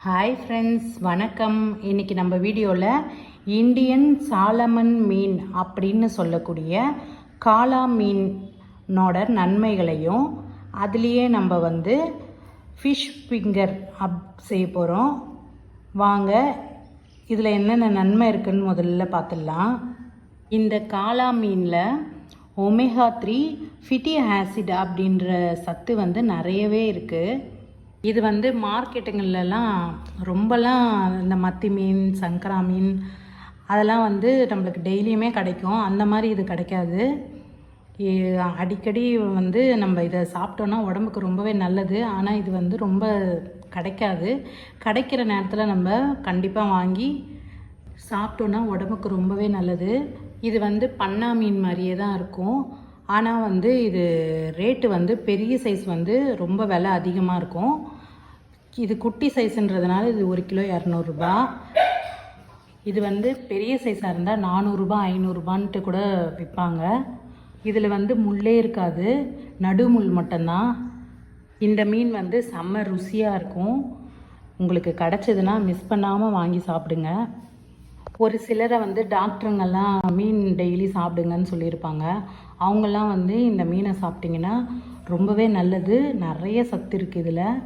Hi friends, வணக்கம். இன்றைக்கி நம்ம வீடியோவில் இந்தியன் சாலமன் மீன் அப்படின்னு சொல்லக்கூடிய காளா மீனோட நன்மைகளையும் அதுலேயே நம்ம ஃபிஷ் ஃபிங்கர் செய்ய போகிறோம். வாங்க, இதில் என்னென்ன நன்மை இருக்குதுன்னு முதல்ல பார்த்துடலாம். இந்த காளா மீனில் ஒமேகா 3 ஃபிட்டி ஆசிட் அப்படின்ற சத்து நிறையவே இருக்குது. இது மார்க்கெட்டுங்கள்லாம் ரொம்பலாம் இந்த மத்தி மீன், சங்கரா மீன் அதெல்லாம் நம்மளுக்கு டெய்லியுமே கிடைக்கும். அந்த மாதிரி இது கிடைக்காது. அடிக்கடி நம்ம இதை சாப்பிட்டோன்னா உடம்புக்கு ரொம்பவே நல்லது. ஆனால் இது ரொம்ப கிடைக்காது. கிடைக்கிற நேரத்தில் நம்ம கண்டிப்பாக வாங்கி சாப்பிட்டோன்னா உடம்புக்கு ரொம்பவே நல்லது. இது பண்ணா மீன் மாதிரியே தான் இருக்கும். ஆனால் இது ரேட்டு பெரிய சைஸ் ரொம்ப விலை அதிகமாக இருக்கும். இது குட்டி சைஸுன்றதுனால இது 1 கிலோ 200 ரூபா. இது பெரிய சைஸாக இருந்தால் 400 ரூபா 500 ரூபான்ட்டு கூட விற்பாங்க. இதில் முள்ளே இருக்காது, நடுமுள் மட்டும்தான். இந்த மீன் செம்ம ருசியாக இருக்கும். உங்களுக்கு கிடச்சதுன்னா மிஸ் பண்ணாமல் வாங்கி சாப்பிடுங்க. ஒரு சிலரை டாக்டருங்கெல்லாம் மீன் டெய்லி சாப்பிடுங்கன்னு சொல்லியிருப்பாங்க. அவங்கெல்லாம் இந்த மீனை சாப்பிட்டிங்கன்னா ரொம்பவே நல்லது. நிறைய சத்து இருக்குது இதில்.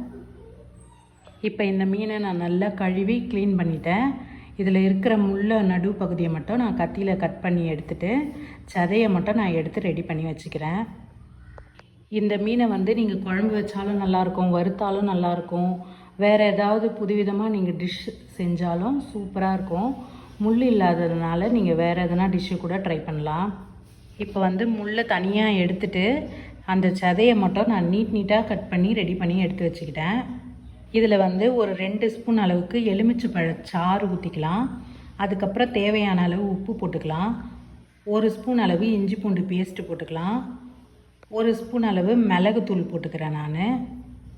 இப்போ இந்த மீனை நான் நல்லா கழுவி க்ளீன் பண்ணிட்டேன். இதில் இருக்கிற முள்ள நடு பகுதியை மட்டும் நான் கத்தியில் கட் பண்ணி எடுத்துகிட்டு சதையை மட்டும் நான் எடுத்து ரெடி பண்ணி வச்சுக்கிறேன். இந்த மீனை நீங்கள் குழம்பு வச்சாலும் நல்லாயிருக்கும், வறுத்தாலும் நல்லாயிருக்கும். வேறு ஏதாவது புதுவிதமாக நீங்கள் டிஷ் செஞ்சாலும் சூப்பராக இருக்கும். முள் இல்லாததுனால நீங்கள் வேறு எதனா டிஷ்ஷு கூட ட்ரை பண்ணலாம். இப்போ முள்ளை தனியாக எடுத்துகிட்டு அந்த சதையை மட்டும் நான் நீட்டாக கட் பண்ணி ரெடி பண்ணி எடுத்து வச்சுக்கிட்டேன். இதில் ஒரு 2 ஸ்பூன் அளவுக்கு எலுமிச்சை சாறு ஊற்றிக்கலாம். அதுக்கப்புறம் தேவையான அளவு உப்பு போட்டுக்கலாம். 1 ஸ்பூன் அளவு இஞ்சி பூண்டு பேஸ்ட்டு போட்டுக்கலாம். 1 ஸ்பூன் அளவு மிளகுத்தூள் போட்டுக்கிறேன். நான்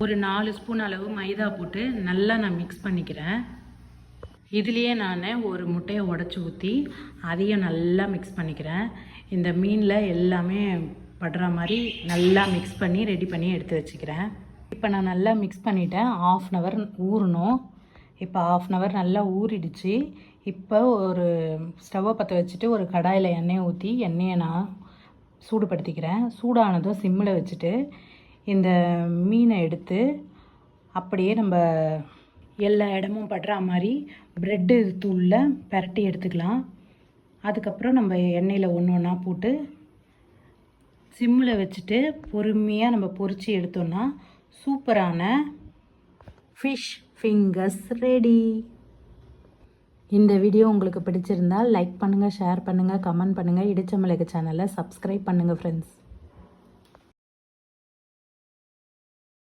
ஒரு 4 ஸ்பூன் அளவு மைதா போட்டு நல்லா நான் மிக்ஸ் பண்ணிக்கிறேன். இதுலேயே நான் ஒரு முட்டையை உடச்சி ஊற்றி அதையும் நல்லா மிக்ஸ் பண்ணிக்கிறேன். இந்த மீனில் எல்லாமே படுற மாதிரி நல்லா மிக்ஸ் பண்ணி ரெடி பண்ணி எடுத்து வச்சுக்கிறேன். இப்போ நான் நல்லா மிக்ஸ் பண்ணிவிட்டேன். 1/2 அன் ஹவர் ஊறணும். இப்போ 1/2 அன் ஹவர் நல்லா ஊறிடுச்சு. இப்போ ஒரு ஸ்டவ்வை பற்ற வச்சுட்டு ஒரு கடாயில் எண்ணெயை ஊற்றி எண்ணெயை நான் சூடுபடுத்திக்கிறேன். சூடானதும் சிம்மில் வச்சுட்டு இந்த மீனை எடுத்து அப்படியே நம்ம எல்லா இடமும் படுற மாதிரி ப்ரெட்டு தூளில் பரட்டி எடுத்துக்கலாம். அதுக்கப்புறம் நம்ம எண்ணெயில் ஒன்று ஒன்றா போட்டு சிம்மில் வச்சுட்டு பொறுமையாக நம்ம பொரித்து எடுத்தோன்னா சூப்பரான ஃபிஷ் ஃபிங்கர்ஸ் ரெடி. இந்த வீடியோ உங்களுக்கு பிடிச்சிருந்தால் லைக் பண்ணுங்கள், ஷேர் பண்ணுங்கள், கமெண்ட் பண்ணுங்கள். இடிச்ச மிளகு சேனலை சப்ஸ்கிரைப் பண்ணுங்கள் ஃப்ரெண்ட்ஸ்.